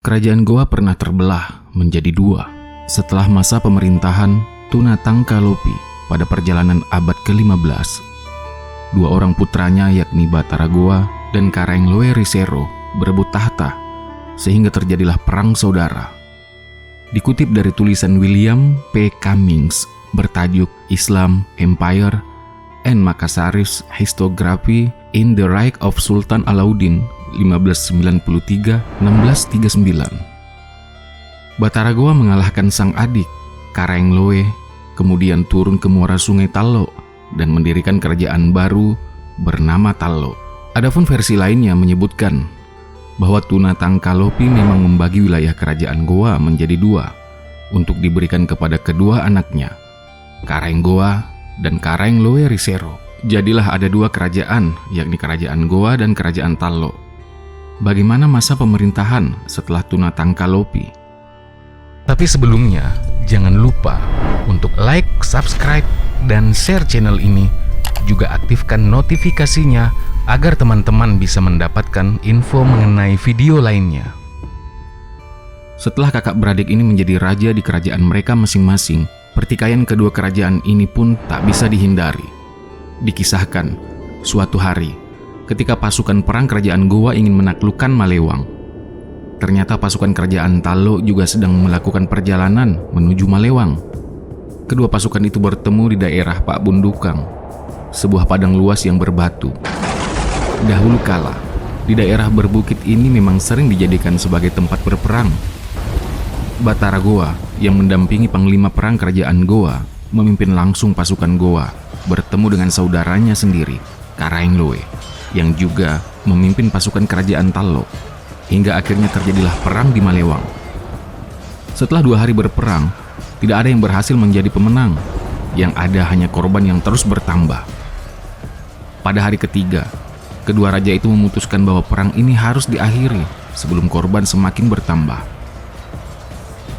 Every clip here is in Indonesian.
Kerajaan Goa pernah terbelah menjadi dua setelah masa pemerintahan Tunatangkalopi pada perjalanan abad ke-15. Dua orang putranya yakni Batara Goa dan Karaengloe Risero berebut tahta sehingga terjadilah perang saudara. Dikutip dari tulisan William P. Cummings bertajuk Islam, Empire, and Makassar's Histography in the Reign of Sultan Alauddin 1593-1639. Batara Goa mengalahkan sang adik, Karaengloe, kemudian turun ke muara sungai Tallo dan mendirikan kerajaan baru bernama Tallo. Adapun versi lainnya menyebutkan bahwa Tunatangkalopi memang membagi wilayah kerajaan Goa menjadi dua untuk diberikan kepada kedua anaknya, Karaenggoa dan Karaengloe Risero. Jadilah ada dua kerajaan, yakni kerajaan Goa dan kerajaan Tallo. Bagaimana masa pemerintahan setelah Tunatangkalopi? Tapi sebelumnya, jangan lupa untuk like, subscribe, dan share channel ini. Juga aktifkan notifikasinya agar teman-teman bisa mendapatkan info mengenai video lainnya. Setelah kakak beradik ini menjadi raja di kerajaan mereka masing-masing, pertikaian kedua kerajaan ini pun tak bisa dihindari. Dikisahkan, suatu hari, ketika pasukan perang kerajaan Goa ingin menaklukkan Malewang, ternyata pasukan kerajaan Tallo juga sedang melakukan perjalanan menuju Malewang. Kedua pasukan itu bertemu di daerah Pak Bundukang, sebuah padang luas yang berbatu. Dahulu kala, di daerah berbukit ini memang sering dijadikan sebagai tempat berperang. Batara Goa yang mendampingi panglima perang kerajaan Goa memimpin langsung pasukan Goa bertemu dengan saudaranya sendiri, Karaengloe, yang juga memimpin pasukan kerajaan Tallo, hingga akhirnya terjadilah perang di Malewang. Setelah 2 hari berperang, tidak ada yang berhasil menjadi pemenang, yang ada hanya korban yang terus bertambah. Pada hari ketiga, kedua raja itu memutuskan bahwa perang ini harus diakhiri sebelum korban semakin bertambah.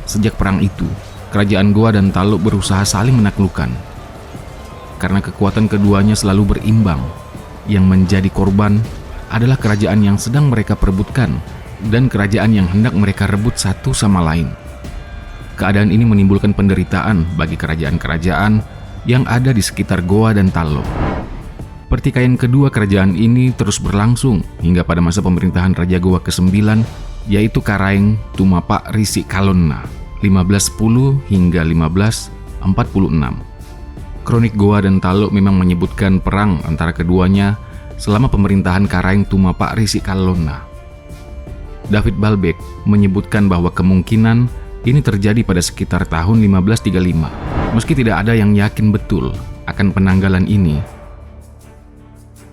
Sejak perang itu, kerajaan Goa dan Tallo berusaha saling menaklukkan. Karena kekuatan keduanya selalu berimbang, yang menjadi korban adalah kerajaan yang sedang mereka perebutkan dan kerajaan yang hendak mereka rebut satu sama lain. Keadaan ini menimbulkan penderitaan bagi kerajaan-kerajaan yang ada di sekitar Goa dan Tallo. Pertikaian kedua kerajaan ini terus berlangsung hingga pada masa pemerintahan Raja Goa ke-9, yaitu Karaeng Tumapa Risi Kalonna 1510 hingga 1546. Kronik Goa dan Tallo memang menyebutkan perang antara keduanya selama pemerintahan Karaeng Tumapa Risi Kalonna. David Balbeck menyebutkan bahwa kemungkinan ini terjadi pada sekitar tahun 1535. Meski tidak ada yang yakin betul akan penanggalan ini,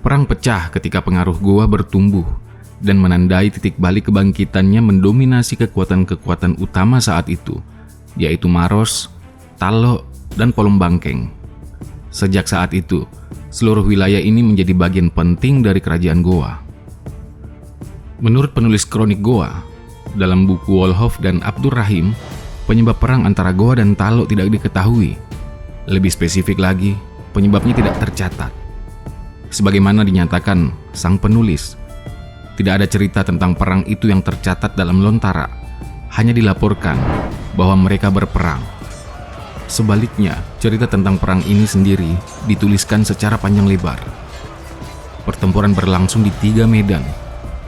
perang pecah ketika pengaruh Goa bertumbuh dan menandai titik balik kebangkitannya mendominasi kekuatan-kekuatan utama saat itu, yaitu Maros, Tallo, dan Polombangkeng. Sejak saat itu, seluruh wilayah ini menjadi bagian penting dari kerajaan Goa. Menurut penulis kronik Goa, dalam buku Wolhoff dan Abdur Rahim, penyebab perang antara Goa dan Tallo tidak diketahui. Lebih spesifik lagi, penyebabnya tidak tercatat. Sebagaimana dinyatakan sang penulis, tidak ada cerita tentang perang itu yang tercatat dalam lontara, hanya dilaporkan bahwa mereka berperang. Sebaliknya, cerita tentang perang ini sendiri dituliskan secara panjang lebar. Pertempuran berlangsung di 3 medan,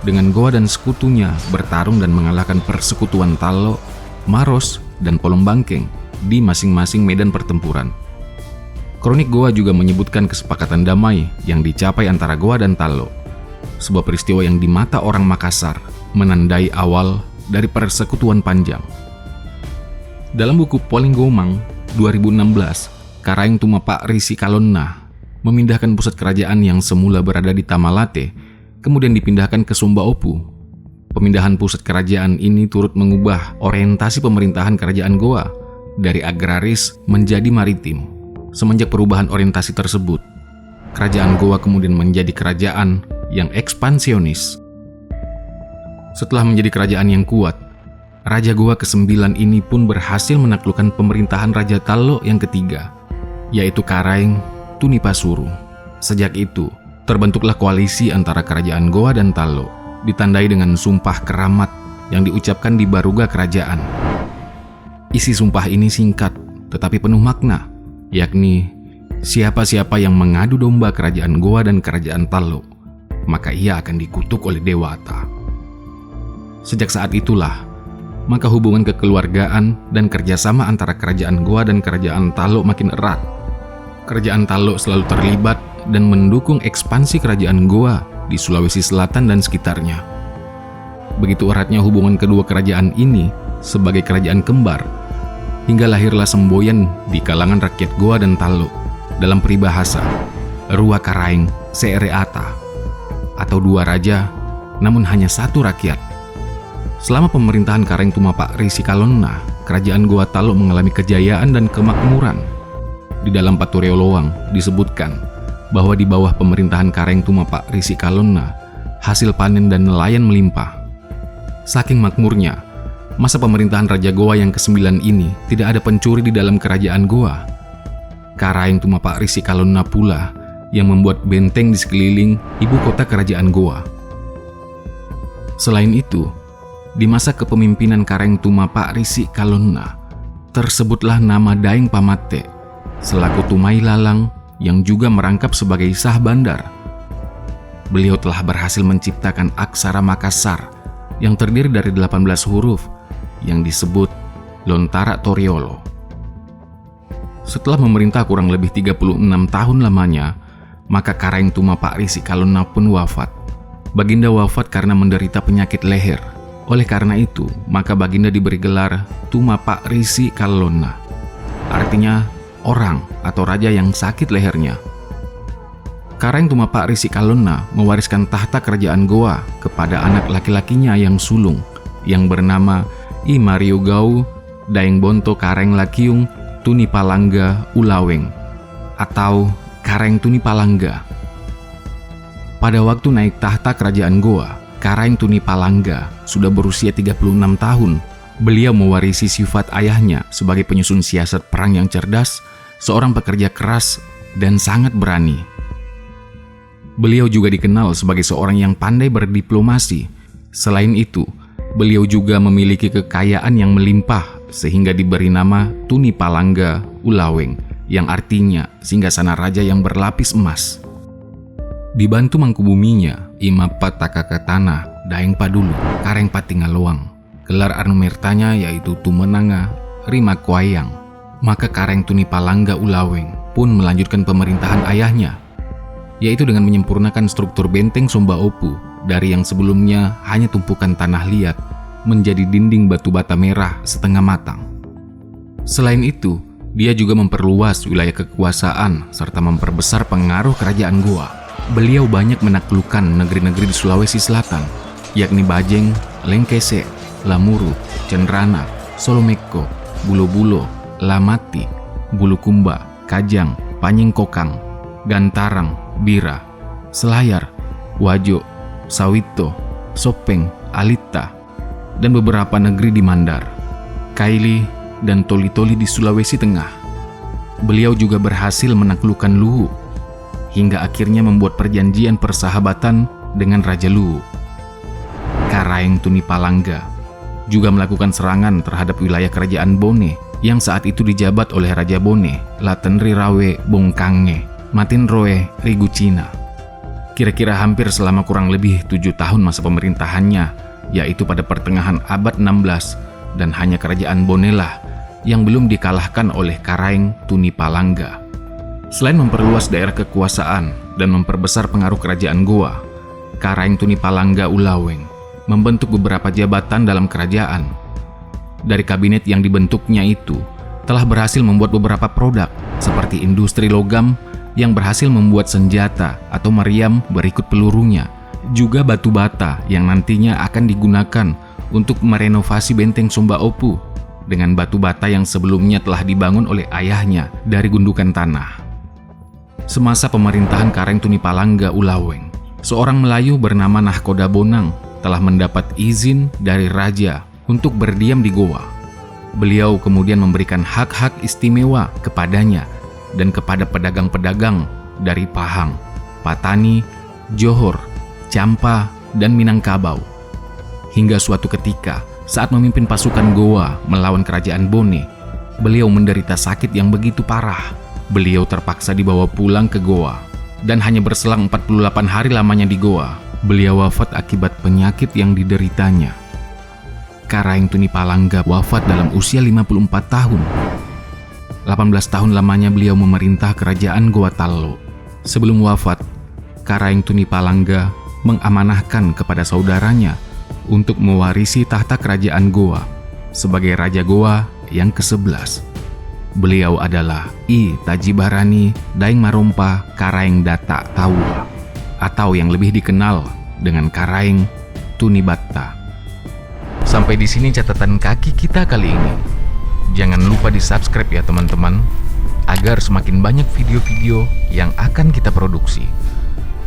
dengan Goa dan sekutunya bertarung dan mengalahkan persekutuan Tallo, Maros, dan Polombangkeng di masing-masing medan pertempuran. Kronik Goa juga menyebutkan kesepakatan damai yang dicapai antara Goa dan Tallo, sebuah peristiwa yang di mata orang Makassar menandai awal dari persekutuan panjang. Dalam buku Polinggomang 2016, Karaeng Tumapa Risi Kalonna memindahkan pusat kerajaan yang semula berada di Tamalate, kemudian dipindahkan ke Sumbaopu. Pemindahan pusat kerajaan ini turut mengubah orientasi pemerintahan kerajaan Goa dari agraris menjadi maritim. Semenjak perubahan orientasi tersebut, kerajaan Goa kemudian menjadi kerajaan yang ekspansionis. Setelah menjadi kerajaan yang kuat, Raja Goa ke-9 ini pun berhasil menaklukkan pemerintahan Raja Tallo yang ketiga, yaitu Karaeng Tunipasuru. Sejak itu, terbentuklah koalisi antara kerajaan Goa dan Tallo, ditandai dengan sumpah keramat yang diucapkan di baruga kerajaan. Isi sumpah ini singkat tetapi penuh makna, yakni siapa-siapa yang mengadu domba kerajaan Goa dan kerajaan Tallo, maka ia akan dikutuk oleh Dewata. Sejak saat itulah, maka hubungan kekeluargaan dan kerjasama antara kerajaan Goa dan kerajaan Tallo makin erat. Kerajaan Tallo selalu terlibat dan mendukung ekspansi kerajaan Goa di Sulawesi Selatan dan sekitarnya. Begitu eratnya hubungan kedua kerajaan ini sebagai kerajaan kembar, hingga lahirlah semboyan di kalangan rakyat Goa dan Tallo dalam peribahasa Rua Karaeng Seereata, atau dua raja namun hanya satu rakyat. Selama pemerintahan Karaeng Tumapak Risi Kalonna, kerajaan Goa Tallo mengalami kejayaan dan kemakmuran. Di dalam Patureo Loang disebutkan bahwa di bawah pemerintahan Karaeng Tumapak Risi Kalonna, hasil panen dan nelayan melimpah. Saking makmurnya, masa pemerintahan Raja Goa yang ke-9 ini tidak ada pencuri di dalam kerajaan Goa. Karaeng Tumapak Risi Kalonna pula yang membuat benteng di sekeliling ibu kota kerajaan Goa. Selain itu, di masa kepemimpinan Karaeng Tumapak Risi Kalonna, tersebutlah nama Daeng Pamate selaku Tumai Lalang yang juga merangkap sebagai Sah Bandar. Beliau telah berhasil menciptakan aksara Makassar yang terdiri dari 18 huruf yang disebut Lontara Toriolo. Setelah memerintah kurang lebih 36 tahun lamanya, maka Karaeng Tumapak Risi Kalonna pun wafat. Baginda wafat karena menderita penyakit leher. Oleh karena itu, maka Baginda diberi gelar Tumapak Risi Kalonna, artinya orang atau raja yang sakit lehernya. Karaeng Tumapak Risi Kalonna mewariskan tahta kerajaan Goa kepada anak laki-lakinya yang sulung, yang bernama I Mario Gau Daeng Bonto Karaeng Lakiung Tuni Palangga Ulaweng atau Karaeng Tuni Palangga. Pada waktu naik tahta kerajaan Goa, Karaeng Tuni Palangga sudah berusia 36 tahun. Beliau mewarisi sifat ayahnya sebagai penyusun siasat perang yang cerdas, seorang pekerja keras, dan sangat berani. Beliau juga dikenal sebagai seorang yang pandai berdiplomasi. Selain itu, beliau juga memiliki kekayaan yang melimpah sehingga diberi nama Tuni Palangga Ulaweng, yang artinya singgasana raja yang berlapis emas. Dibantu mangkubuminya, Imapa Takakatana Daeng Padulu Kareng Patingaloang. Gelar anumertanya yaitu Tumenanga Rima Kuayang. Maka Karaeng Tuni Palangga Ulaweng pun melanjutkan pemerintahan ayahnya, yaitu dengan menyempurnakan struktur benteng Somba Opu dari yang sebelumnya hanya tumpukan tanah liat menjadi dinding batu bata merah setengah matang. Selain itu, dia juga memperluas wilayah kekuasaan serta memperbesar pengaruh kerajaan Goa. Beliau banyak menaklukkan negeri-negeri di Sulawesi Selatan, yakni Bajeng, Lengkese, Lamuru, Cenrana, Solomeko, Bulo-Bulo, Lamati, Bulukumba, Kajang, Panyingkokang, Gantarang, Bira, Selayar, Wajo, Sawito, Sopeng, Alita, dan beberapa negeri di Mandar, Kaili, dan Toli-Toli di Sulawesi Tengah. Beliau juga berhasil menaklukkan Luwu, hingga akhirnya membuat perjanjian persahabatan dengan Raja Luwu. Karaeng Tuni Palangga juga melakukan serangan terhadap wilayah kerajaan Bone yang saat itu dijabat oleh Raja Bone, Latenri Rawe Bongkange, Matinroe Rigucina. Kira-kira hampir selama kurang lebih 7 tahun masa pemerintahannya, yaitu pada pertengahan abad 16, dan hanya kerajaan Bone lah yang belum dikalahkan oleh Karaeng Tuni Palangga. Selain memperluas daerah kekuasaan dan memperbesar pengaruh kerajaan Goa, Karaeng Tuni Palangga Ulaweng membentuk beberapa jabatan dalam kerajaan. Dari kabinet yang dibentuknya itu, telah berhasil membuat beberapa produk seperti industri logam yang berhasil membuat senjata atau meriam berikut pelurunya, juga batu bata yang nantinya akan digunakan untuk merenovasi benteng Somba Opu dengan batu bata yang sebelumnya telah dibangun oleh ayahnya dari gundukan tanah. Semasa pemerintahan Karaeng Tuni Palangga Ulaweng, seorang Melayu bernama Nahkoda Bonang telah mendapat izin dari raja untuk berdiam di Goa. Beliau kemudian memberikan hak-hak istimewa kepadanya dan kepada pedagang-pedagang dari Pahang, Patani, Johor, Champa, dan Minangkabau. Hingga suatu ketika, saat memimpin pasukan Goa melawan kerajaan Bone, beliau menderita sakit yang begitu parah. Beliau terpaksa dibawa pulang ke Goa, dan hanya berselang 48 hari lamanya di Goa, beliau wafat akibat penyakit yang dideritanya. Karaeng Tunipalangga wafat dalam usia 54 tahun. 18 tahun lamanya beliau memerintah kerajaan Goa Tallo. Sebelum wafat, Karaeng Tunipalangga mengamanahkan kepada saudaranya untuk mewarisi tahta kerajaan Goa sebagai Raja Goa yang ke-11. Beliau adalah I Tajibarani Daeng Marompa Karaeng Data Tawa, atau yang lebih dikenal dengan Karaeng Tunibatta. Sampai di sini catatan kaki kita kali ini. Jangan lupa di-subscribe ya teman-teman, agar semakin banyak video-video yang akan kita produksi.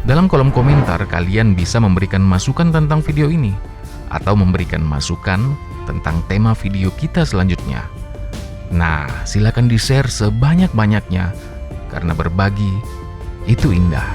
Dalam kolom komentar kalian bisa memberikan masukan tentang video ini, atau memberikan masukan tentang tema video kita selanjutnya. Nah, silakan di-share sebanyak-banyaknya, karena berbagi itu indah.